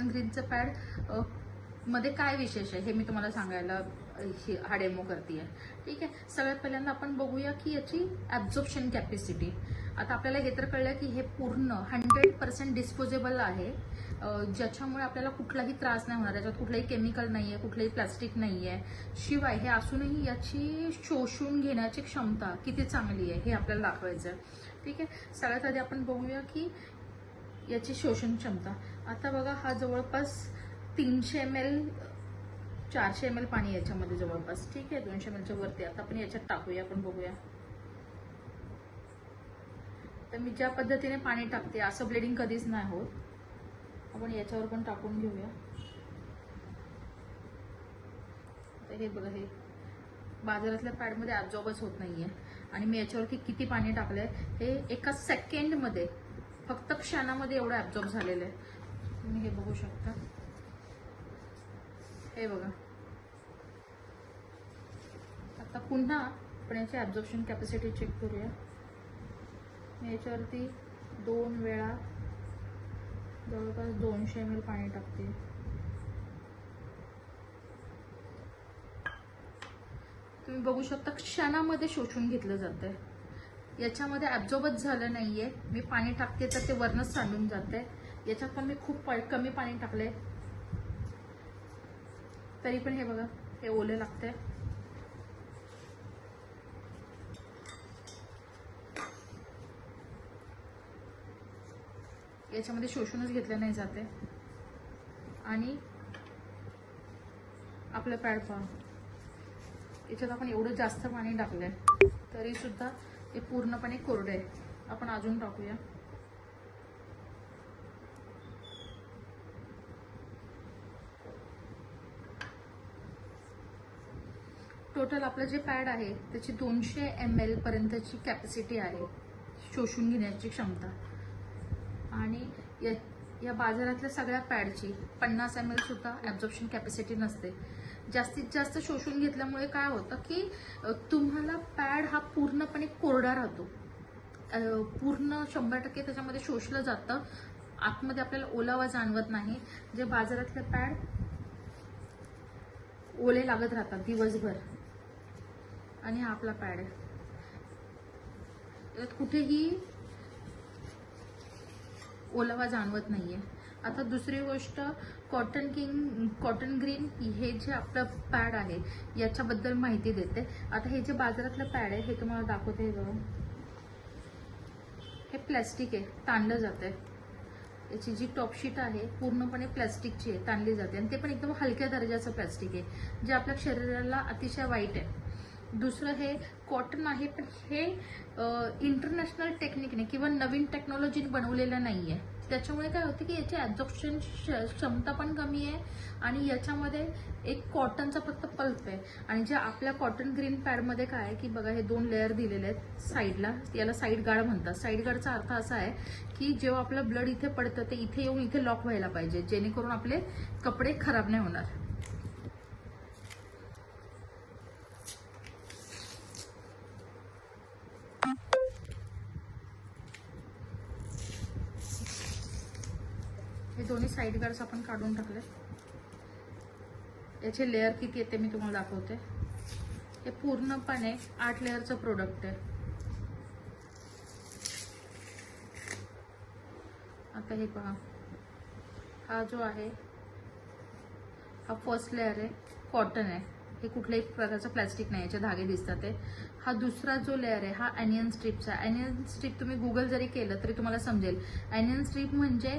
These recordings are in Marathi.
ग्रीनचं पॅड मध्ये काय विशेष आहे हे मी तुम्हाला सांगायला हा डेमो करते. ठीक आहे, सगळ्यात पहिल्यांदा आपण बघूया की याची ॲब्झॉर्प्शन कॅपॅसिटी. आता आपल्याला हे तर कळलं की हे पूर्ण 100% डिस्पोजेबल आहे, ज्याच्यामुळे आपल्याला कुठलाही त्रास नाही होणार. याच्यात कुठलंही केमिकल नाही आहे, कुठलंही प्लास्टिक नाही आहे. शिवाय हे असूनही याची शोषून घेण्याची क्षमता किती चांगली आहे हे आपल्याला दाखवायचं आहे. ठीक आहे, सगळ्यात आधी आपण बघूया की याची शोषण क्षमता. आता बघा, हा जवळपास 300 ml 400 ml पाणी याच्यामध्ये जवळपास. ठीक आहे, 200 ml च्या वरती. आता आपण याच्यात टाकूया, आपण बघूया. तर मी ज्या पद्धतीने पाणी टाकते असं ब्लिडिंग कधीच नाही होत. आपण याच्यावर पण टाकून घेऊया. तर हे बघा, हे बाजारातल्या पॅडमध्ये ॲब्झॉर्बच होत नाहीये. आणि मी याच्यावरती किती पाणी टाकलंय हे एका सेकंडमध्ये, फक्त क्षणामध्ये एवढं ॲब्झॉर्ब झालेलं आहे. तुम्ही हे बघू शकता. हे बघा. आता पुन्हा आपण याची ॲब्झॉर्प्शन कॅपॅसिटी चेक करूया. मी याच्यावरती 2 वेळा जवळपास 200 ml पाणी टाकते. तुम्ही बघू शकता, क्षणामध्ये शोषून घेतलं जातंय. याच्यामध्ये ॲब्झॉर्बच झालं नाहीये. मी पाणी टाकते तर ते वरनच सांडून जाते. याच्यात पण मी खूप कमी पाणी टाकलंय, तरी पण हे बघा, हे ओले लागतंय. याच्यामध्ये शोषूनच घेतलं नाही जाते. आणि आपलं पॅड पहा, याच्यात आपण एवढं जास्त पाणी टाकलंय तरी सुद्धा हे पूर्णपणे कोरडे आहे. आपण अजून टाकूया. टोटल आपलं जे पॅड आहे त्याची 200 ml पर्यंतची कॅपॅसिटी आहे, शोषून घेण्याची क्षमता. आणि या बाजारातल्या सगळ्या पॅडची 50 ml सुद्धा ॲब्झॉर्प्शन कॅपॅसिटी नसते. जास्तीत जास्त शोषून घेतल्यामुळे काय होतं की तुम्हाला पॅड हा पूर्णपणे कोरडा राहतो. पूर्ण 100% त्याच्यामध्ये शोषलं जातं. आतमध्ये आपल्याला ओलावा जाणवत नाही. जे बाजारातले पॅड ओले लागत राहतात दिवसभर. आणि हा आपला पॅड आहे, यात कुठेही ओलावा जाणवत नाहीये. आता दुसरी गोष्ट, कॉटन ग्रीन हे जे आपलं पॅड आहे याच्याबद्दल माहिती देते. आता हे जे बाजारातलं पॅड आहे हे तुम्हाला दाखवते. हे बघा, हे प्लॅस्टिक आहे, ताणलं जातंय. याची जी टॉपशीट आहे पूर्णपणे प्लॅस्टिकची आहे, ताणली जाते. आणि ते पण एकदम हलक्या दर्जाचं प्लॅस्टिक आहे, जे आपल्या शरीराला अतिशय वाईट आहे. दुसरं, हे कॉटन आहे, पण हे इंटरनॅशनल टेक्निकने किंवा नवीन टेक्नॉलॉजीने बनवलेलं नाही आहे. त्याच्यामुळे काय होतं की याची ॲब्झॉर्प्शन क्षमता पण कमी आहे. आणि याच्यामध्ये एक कॉटनचा फक्त पल्प आहे. आणि जे आपल्या कॉटन ग्रीन पॅडमध्ये काय आहे की बघा, हे 2 लेअर दिलेले आहेत साईडला. याला साईड गार्ड म्हणतात. साईड गार्डचा अर्थ असा आहे की जेव्हा आपलं ब्लड इथे पडतं ते इथे येऊन इथे लॉक व्हायला पाहिजे, जेणेकरून आपले कपडे खराब नाही होणार. हे दोन्ही साईड गार्ड्स आपण काढून टाकले. याचे लेअर किती येते मी तुम्हाला दाखवते. हे पूर्णपणे 8 लेअरचं प्रोडक्ट आहे. आता हे पहा, हा जो आहे हा फर्स्ट लेअर आहे, कॉटन आहे. हे कुठल्याही प्रकारचं प्लॅस्टिक नाही, याचे धागे दिसतात ते. हा दुसरा जो लेअर आहे हा अनियन स्ट्रीपचा. अनियन स्ट्रीप तुम्ही गुगल जरी केलं तरी तुम्हाला समजेल. अनियन स्ट्रीप म्हणजे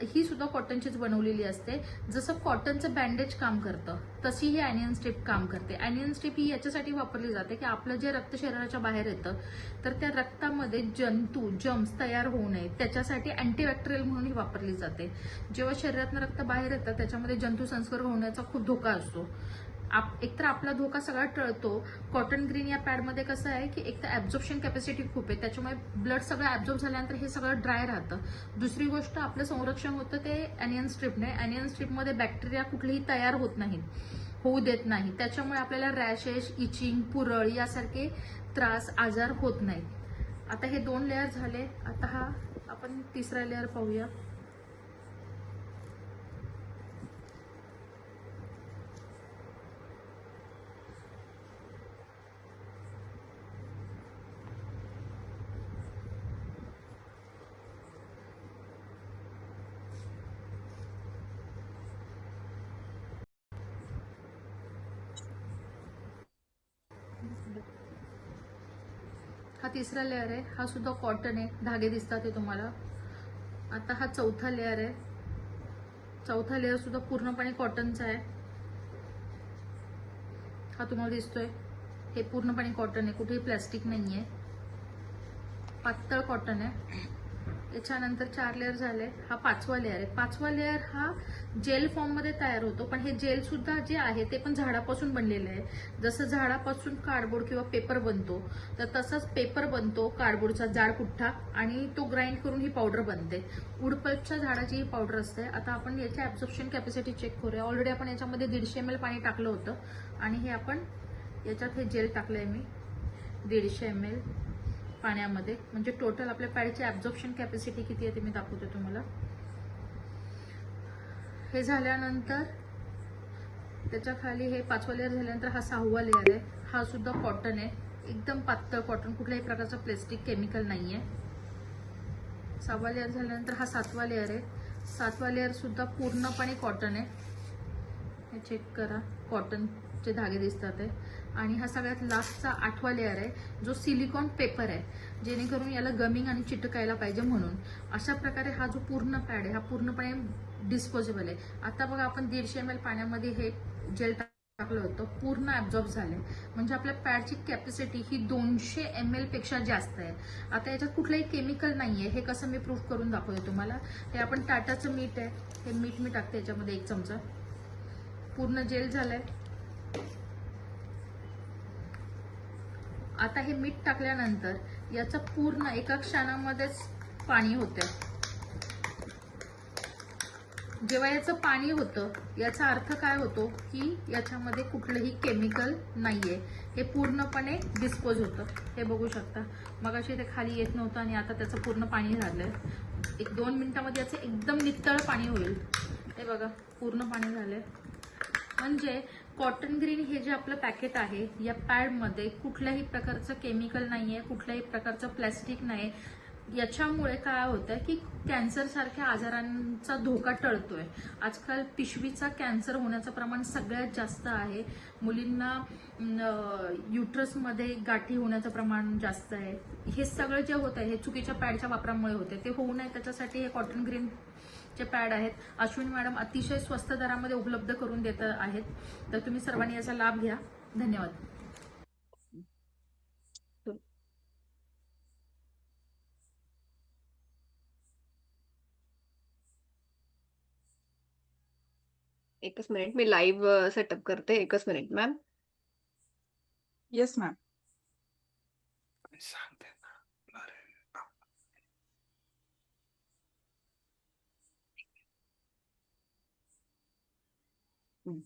ही सुद्धा कॉटनचीच बनवलेली असते. जसं कॉटनचं बँडेज काम करतं तशी ही अनियन स्ट्रीप काम करते. अनियन स्ट्रीप ही याच्यासाठी वापरली जाते की आपलं जे रक्त शरीराच्या बाहेर येतं तर त्या रक्तामध्ये जर्म्स तयार होऊ नये, त्याच्यासाठी अँटीबॅक्टेरियल म्हणून ही वापरली जाते. जेव्हा शरीरातनं रक्त बाहेर येतं त्याच्यामध्ये जंतू संसर्ग होण्याचा खूप धोका असतो. एकतर आपला धोका सगळा टळतो. कॉटन ग्रीन या पॅडमध्ये कसं आहे की एक तर ॲब्झॉर्प्शन कॅपॅसिटी खूप आहे, त्याच्यामुळे ब्लड सगळं ॲब्झॉर्ब झाल्यानंतर हे सगळं ड्राय राहतं. दुसरी गोष्ट, आपलं संरक्षण होतं ते अनियन स्ट्रीपने. अनियन स्ट्रीपमध्ये बॅक्टेरिया कुठलेही तयार होत नाहीत, होऊ देत नाही. त्याच्यामुळे आपल्याला रॅशेस, इचिंग, पुरळ यासारखे त्रास, आजार होत नाहीत. आता हे 2 लेअर झाले. आता हा आपण तिसरा लेअर पाहूया. तिसरा लेअर आहे, हा सुद्धा कॉटन आहे, धागे दिसतात ते तुम्हाला. आता हा चौथा लेअर आहे, चौथा लेअर सुद्धा पूर्णपणे कॉटनचा आहे. हा तुम्हाला दिसतोय, हे पूर्णपणे कॉटन आहे, कुठेही प्लॅस्टिक नाहीये, पातळ कॉटन आहे. याच्यानंतर 4 लेअर झाले, हा 5वा लेअर आहे. 5वा लेअर हा जेल फॉर्म मध्ये तयार होतो, पण हे जेल सुद्धा जे आहे ते पण झाडापासून बनलेलं आहे. जसं झाडापासून कार्डबोर्ड किंवा पेपर बनतो, तर तसंच पेपर बनतो, कार्डबोर्डचा जाड पुठ्ठा, आणि तो ग्राइंड करून ही पावडर बनते. वुडपल्पच्या झाडाची ही पावडर असते. आता आपण याची ऍब्झॉर्प्शन कॅपॅसिटी चेक करूया. ऑलरेडी आपण याच्यामध्ये 150 ml पाणी टाकलं होतं, आणि हे आपण याच्यात हे जेल टाकलंय मी 150 ml पाण्यामध्ये. म्हणजे टोटल आपल्या पॅडची ऍब्झॉर्प्शन कॅपॅसिटी किती आहे ते मी दाखवते तुम्हाला. हे झाल्यानंतर त्याच्या खाली हे 5वा लेअर झाल्यानंतर हा 6वा लेअर आहे. हा सुद्धा कॉटन आहे, एकदम पातळ कॉटन, कुठल्याही प्रकारचं प्लॅस्टिक केमिकल नाहीये. 6वा लेअर झाल्यानंतर हा 7वा लेअर आहे. 7वा लेअर सुद्धा पूर्णपणे कॉटन आहे, हे चेक करा, कॉटनचे धागे दिसतात आहे. आणि हा सगळ्यात लास्टचा 8वा लेअर आहे, जो सिलिकॉन पेपर आहे, जेणेकरून याला गमिंग आणि चिटकायला पाहिजे म्हणून. अशा प्रकारे हा जो पूर्ण पॅड आहे हा पूर्णपणे डिस्पोजेबल आहे. आता बघा, आपण 150 ml पाण्यामध्ये हे जेल टाकलं होतं, पूर्ण ऍब्झॉर्ब झालंय. म्हणजे आपल्या पॅडची कॅपॅसिटी ही 200 ml पेक्षा जास्त आहे. आता याच्यात कुठलंही केमिकल नाहीये. हे कसं मी प्रूफ करून दाखवते तुम्हाला. हे आपण टाटाचं मीठ आहे, हे मीठ मी टाकते याच्यामध्ये 1 चमचा. पूर्ण जेल झालंय. आता हे मीठ टाकल्यानंतर याचं पूर्ण एका क्षणामध्येच पाणी होते. जेव्हा याचं पाणी होतं, याचा अर्थ काय होतो की याच्यामध्ये कुठलंही केमिकल नाहीये, हे पूर्णपणे डिस्पोज होतं. हे बघू शकता, मगाशी ते खाली येत नव्हतं आणि आता त्याचं पूर्ण पाणी झालंय. 1-2 मिनिटांमध्ये याचं एकदम नितळ पाणी होईल. हे बघा, पूर्ण पाणी झालंय. म्हणजे कॉटन ग्रीन हे जे आपलं पॅकेट आहे, या पॅडमध्ये कुठल्याही प्रकारचं केमिकल नाहीये, कुठल्याही प्रकारचं प्लॅस्टिक नाही. याच्यामुळे काय होतंय की कॅन्सर सारख्या आजारांचा धोका टळतोय. आजकाल पिशवीचा कॅन्सर होण्याचं प्रमाण सगळ्यात जास्त आहे. मुलींना युट्रसमध्ये गाठी होण्याचं प्रमाण जास्त आहे. हे सगळं जे होत आहे हे चुकीच्या पॅडच्या वापरामुळे होते. ते होऊ नये त्याच्यासाठी हे कॉटन ग्रीन चे पॅड आहेत. अश्विनी मॅडम अतिशय स्वस्त दरामध्ये उपलब्ध करून देत आहेत, तर तुम्ही सर्वांनी याचा लाभ घ्या. धन्यवाद. एकच मिनिट, मी लाईव्ह सेटअप करते. एकच मिनिट मॅम. Yes ma'am. सांगते ना. हं.